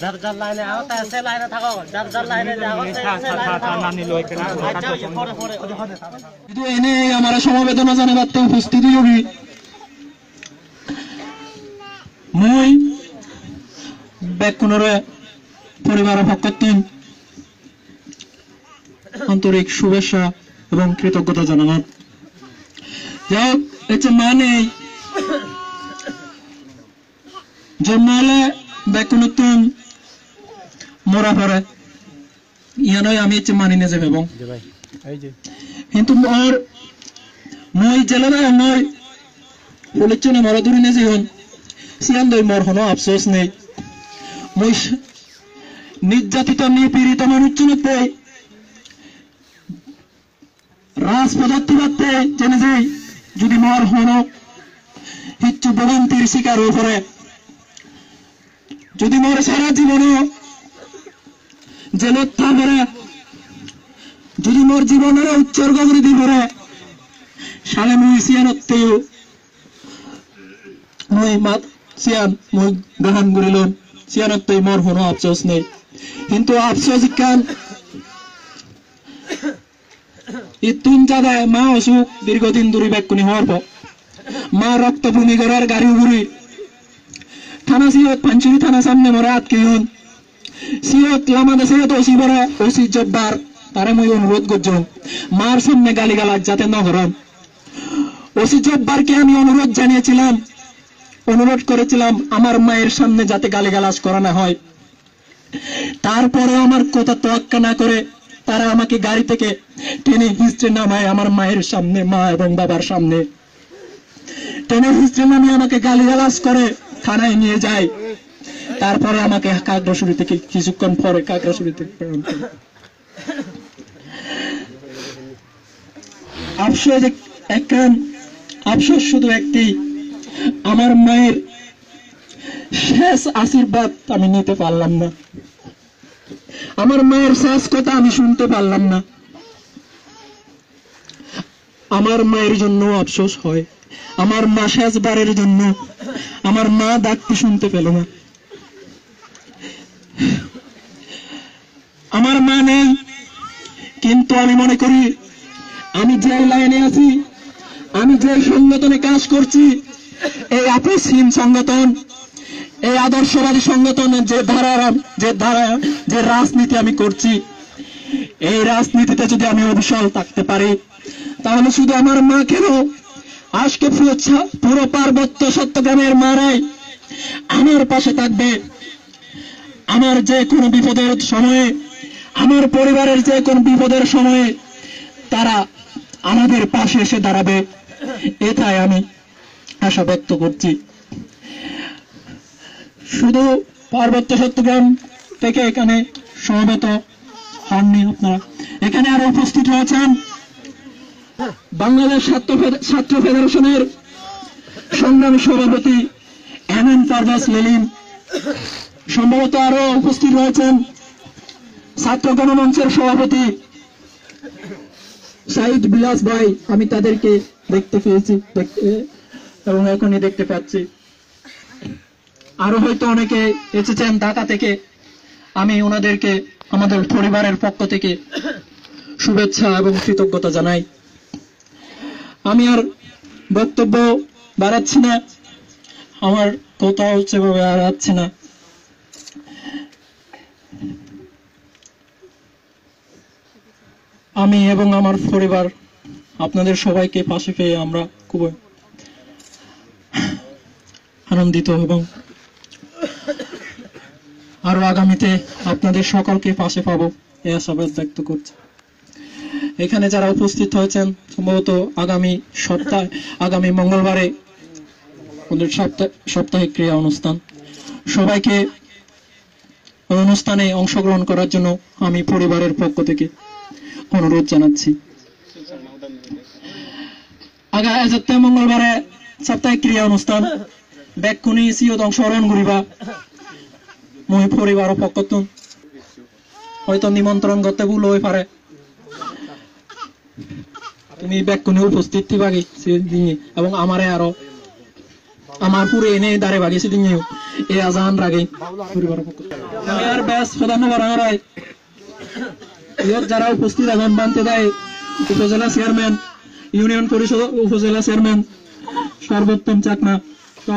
যার যার লাইনে আও তা সে লাইনে থাকো যার যার লাইনে যাও সে লাইনে থাকো নানি লই কেনা পরে কিন্তু এনে আমার সমবেদনা জানাতে উপস্থিত হবি মই বেকুনরে পরিবারের পক্ষে আন্তরিক শুভেচ্ছা এবং কৃতজ্ঞতা জানালাম। যাই হোক এতে মানে জন্মালে বেকুনতুন মরা পড়ে ইয়ানই আমি এতে মানি না যাবে এবং কিন্তু মোর মই জেলা নয় বলেছেন মরা দূরে না জীবন সিয়ান দই মোর কোনো আফসোস নেই। মই নির্যাতিত নিপীড়িত মানুষজনতে রাজপদার্থে জেনে যাই যদি মর হন হিচ্ছু ভবন্তির শিকার হয়ে পড়ে যদি মোর সারা জীবনে জেলত থাকবে যদি মোর জীবনের উৎসর্গ করে দি পড়ে সালে মুই সিয়ানতেও মই মাত সিয়ান মই গ্রহণ করিলাম সিয়ানতেই মোর কোনো আফসোস নেই। কিন্তু আফসোস কান ইতুন জায়গায় মা অসুখ দীর্ঘদিন দূরে বেকুনি হওয়ার পর মা রক্তভূমি করার গাড়ি উড়ি থানা সিয়ত পাঞ্চুরি থানা সামনে মরে আটকে হন সিয়ত লামাদা সিয়ত ওসি বড় ওসি জব্বার তারে মই অনুরোধ করছিলাম মার সামনে গালিগালাজ যাতে ন করেন। ওসি জব্বারকে আমি অনুরোধ জানিয়েছিলাম অনুরোধ করেছিলাম আমার মায়ের সামনে যাতে গালিগালাজ করা না হয়। তারপরে আমার কথা তোয়াক্কা না করে তারা আমাকে গাড়ি থেকে টেনে হিস্ট্রে নামায় আমার মায়ের সামনে মা এবং বাবার সামনে টেনে হিস্ট্রে নামিয়ে আমাকে গালিগালাজ করে থানায় নিয়ে যায়। তারপরে আমাকে কাকড়াছড়ি থেকে কিছুক্ষণ পরে কাকড়াছড়ি থেকে প্রেরণ করে। আফসোস শুধু একটি আমার মায়ের শেষ আশীর্বাদ আমি নিতে পারলাম না আমার মায়ের শেষ কথা আমি শুনতে পারলাম না। আমার মায়ের জন্য আফসোস হয় আমার মা শেষবারের জন্য আমার মা ডাকতে শুনতে পেল না। আমার মা নেই কিন্তু আমি মনে করি আমি যে লাইনে আছি আমি যে সংগঠনে কাজ করছি এই আপসহীন সংগঠন এই আদর্শবাদী সংগঠনের যে রাজনীতি আমি করছি এই রাজনীতিতে যদি আমি অবিচল থাকতে পারি তাহলে শুধু আমার মা কেন আজকে পুরো পার্বত্য চট্টগ্রামের মারাই আমার পাশে থাকবে। আমার যে কোনো বিপদের সময়ে আমার পরিবারের যে কোনো বিপদের সময়ে তারা আমাদের পাশে এসে দাঁড়াবে এটাই আমি আশা ব্যক্ত করছি। শুধু পার্বত্য চট্টগ্রাম থেকে এখানে সমবেত হননি আপনারা এখানে আরো উপস্থিত রয়েছেন বাংলাদেশ ছাত্র ফেডারেশনের সংগ্রামী সভাপতি এমএন পারভেজ লিলিম সম্ভবত আরো উপস্থিত রয়েছেন ছাত্র গণমঞ্চের সভাপতি সাইদ বিলাস ভাই আমি তাদেরকে দেখতে পেয়েছি এবং এখনই দেখতে পাচ্ছি আরো হয়তো অনেকে এসেছেন ঢাকা থেকে আমি ওনাদেরকে আমাদের পরিবারের পক্ষ থেকে শুভেচ্ছা এবং কৃতজ্ঞতা জানাই। আমি আর বক্তব্য বাড়াচ্ছি না আমার কথা হচ্ছে আর যাচ্ছে না। আমি এবং আমার পরিবার আপনাদের সবাইকে পাশে পেয়ে আমরা খুব আনন্দিত এবং আরো আগামীতে আপনাদের সকলকে পাশে পাবো এই আশাবাদ ব্যক্ত করছি। এখানে যারা উপস্থিত হয়েছেন সম্ভবত আগামী মঙ্গলবারে আমাদের সাপ্তাহিক ক্রীড়া অনুষ্ঠান সবাইকে অনুষ্ঠানে অংশগ্রহণ করার জন্য আমি পরিবারের পক্ষ থেকে অনুরোধ জানাচ্ছি। আগামী মঙ্গলবারে সাপ্তাহিক ক্রীড়া অনুষ্ঠান বেকুনি সিওত অংশগ্রহণ করিবা মই পরিবারের পক্ষ হয়তো নিমন্ত্রণ করতে ভুল হয়ে পারে তুমি বেকুনি উপস্থিত থাকি এবং আমারে আরো আমার পুরে এনে দাঁড়ে বাগিয়েছি দিন এই আজান রাগে আমি আর ব্যাস প্রধান বাড়ায় যারা উপস্থিত আছেন বানতে দেয় উপজেলা চেয়ারম্যান ইউনিয়ন পরিষদ উপজেলা চেয়ারম্যান সর্বোত্তম চাকমা তো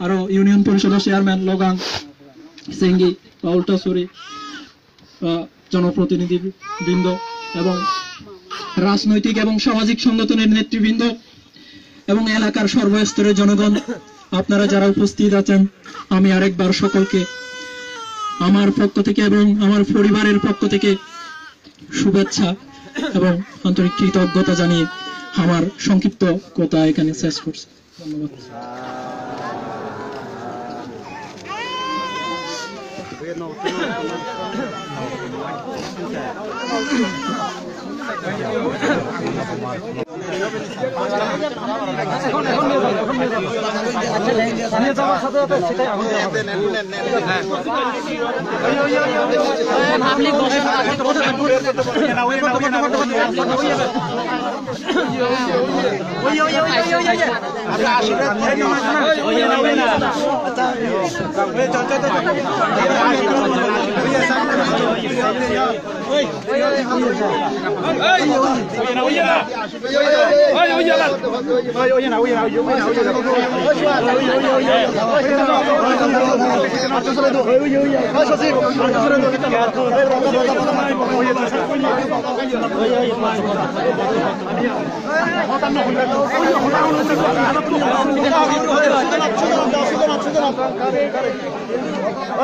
আরো ইউনিয়ন পরিষদের চেয়ারম্যান লগাং সেঙ্গি উল্টাসুরি জনপ্রতিনিধি বৃন্দ এবং রাজনৈতিক এবং সামাজিক সংগঠনের নেতৃবৃন্দ এবং এলাকার সর্বস্তরের জনগণ আপনারা যারা উপস্থিত আছেন আমি আরেকবার সকলকে আমার পক্ষ থেকে এবং আমার পরিবারের পক্ষ থেকে শুভেচ্ছা এবং আন্তরিক কৃতজ্ঞতা জানিয়ে আমার সংক্ষিপ্ত কথা এখানে শেষ করছি ধন্যবাদ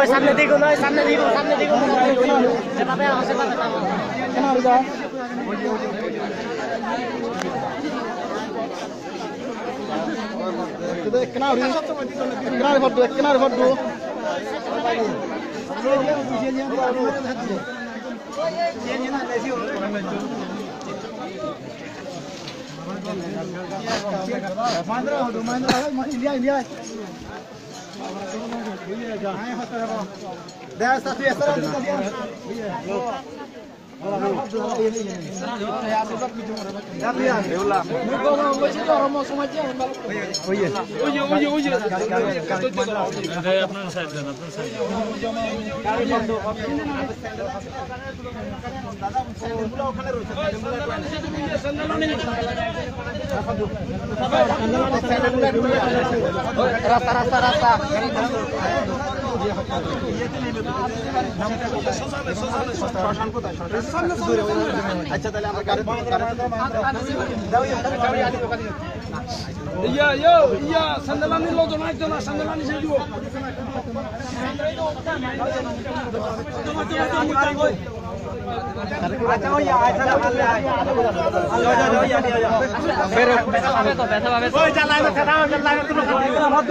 সামনে দিকে নয় সামনে দিকে সেভাবে আচ্ছা তাহলে আমরা গাড়ি দাও ইয়া সন্দেলানি লোজন আইতো না সন্দেলানি সেই দিব আচ্ছা ওই আইতা না বললে ফের ব্যথা পাবে ওই চালাই না খারাপ চালাই না তুমি মত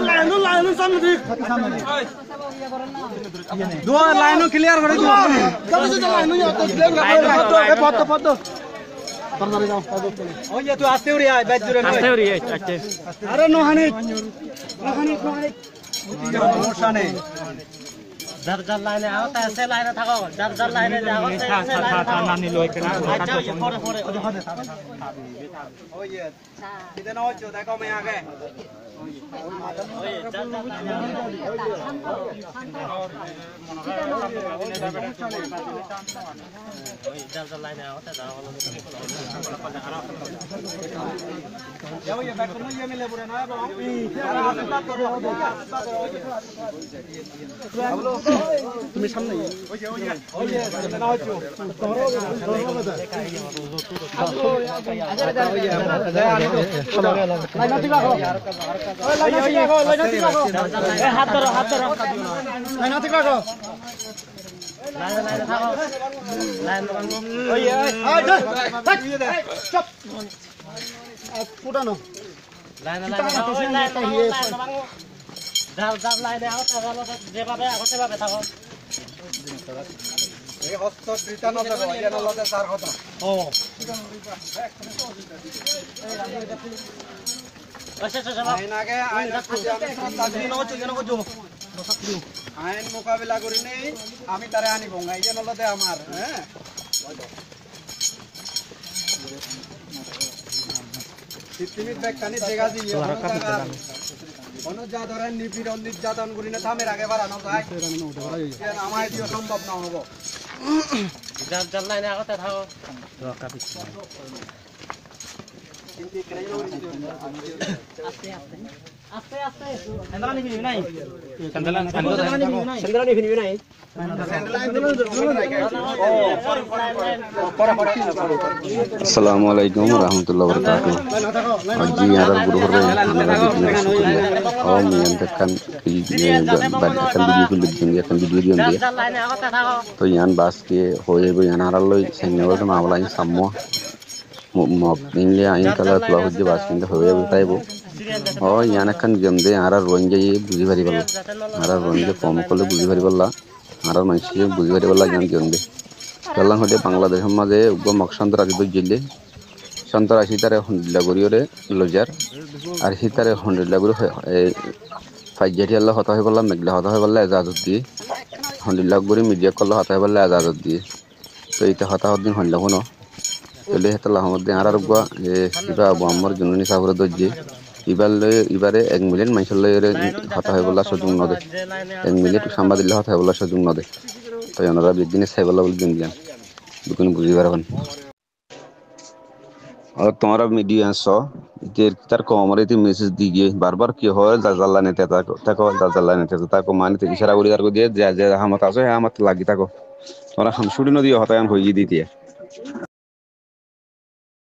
লাইন লাইন সামনে দিক দুয়া লাইন ক্লিয়ার করে দিও কবে যে লাইন তো ক্লিয়ার করে পদ পদ পরদারে যাও ওই যে তুই আসতে উড়ি আয় ব্যাচ জুড়ে আসতে উড়ি আচ্ছা আরে নোহানি সমস্যা নেই যার যার লাইনে আও তা সে লাইনে থাকো যার যার লাইনে যাও সে লাইনে নানি লই কেনা আচ্ছা পরে পরে ওই যে কিতে না হচ্ছে দেখো আমি আগে ওই যার যার লাইনে ওই যার যার লাইনে আও তা দাও যাও ये बैठ नो ये मिले पूरे ना তুমি সামনে ওই যে ওই যে না হচ্ছে হাত ধরো লাইন থেকে রাখো লাইন থাকো লাইন ওই চুপ ফুটানো লাইন যার যার লাইনে আও তার যেভাবে আগতে সেভাবে থাকো এই হস্ত বৃতা না দেব এর লতে চার কথা ও আচ্ছা আচ্ছা আইন আগে আইন তাজরিন হচ্ছে কেন কইছো আইন মোকাবিলা করি নেই আমি তারে আনিব এই যে লতে আমার হ্যাঁ পৃথিবীর ব্যাখ্যানি দেখা দিয়ে অনুযাতনের নিপীড়ন নির্যাতন করি না থামের আগে বাড়ানো যায় আমার দিয়ে সম্ভব না হবো যার যার লাইনে আগতে থাকো আস্তে আস্তে সেন্দ্রা নিবি নাই সেন্দ্রা নিবি নাই আসসালামু আলাইকুম রহমতুল্লাহ বরকাতুহ আজি আর গুরুহর Mian kan video dia to yan bas ke hoye bo yan haral loi senyo to mabla in sammo mob inle ain kala tula hujje bas kinde hoye bo taibo yan kan gemde ara ronje buji bari balla ara ronje kom kole buji bari balla ara manchi buji bari balla yan gemde kallan hode bangladesh maje ugo maksantra adi jille সন্তরা Sitaare হন্ডিলা গরিয়রে লজার আর সিতারে হন্ডিলা গরি ফাইজাটি আল্লাহ হতা হয়ে বললাম মেঘলা হতা হয়ে বললে এজাজত দিয়ে হন্ডিলা গরি media করলে হতা হয়ে বললে এজাজত দিয়ে তো এইটা হতা হদ্দিন হন্ডিলা কোনো চলে হেতাল্লাহ মধ্যে আর গুয়া কিবা আমার জুনুনি সাগরে দর্জি এবারে 1 মিলিয়ন মানুষের লয়ে হতা হয়ে বললা সুযোগ নদে 1 মিলিয়ন সাম্বা দিলে হতা হয়ে বললা সুযোগ নদে তো ওনারা বিদিনে সাইবল্লা বলে দিন দিয়ান দুগুণ বুঝি পারবেন और तुम्हारा मीडिया सो इधर तार को हमारे इतने मैसेज दीजिए बार-बार क्यों हो जाजल्ला ने ताको माने तो इशारा करी तार को दिए जा हम तासो है हम लगी ताको तुम्हारा हम शुरू न दिया होता है हम होई दी थी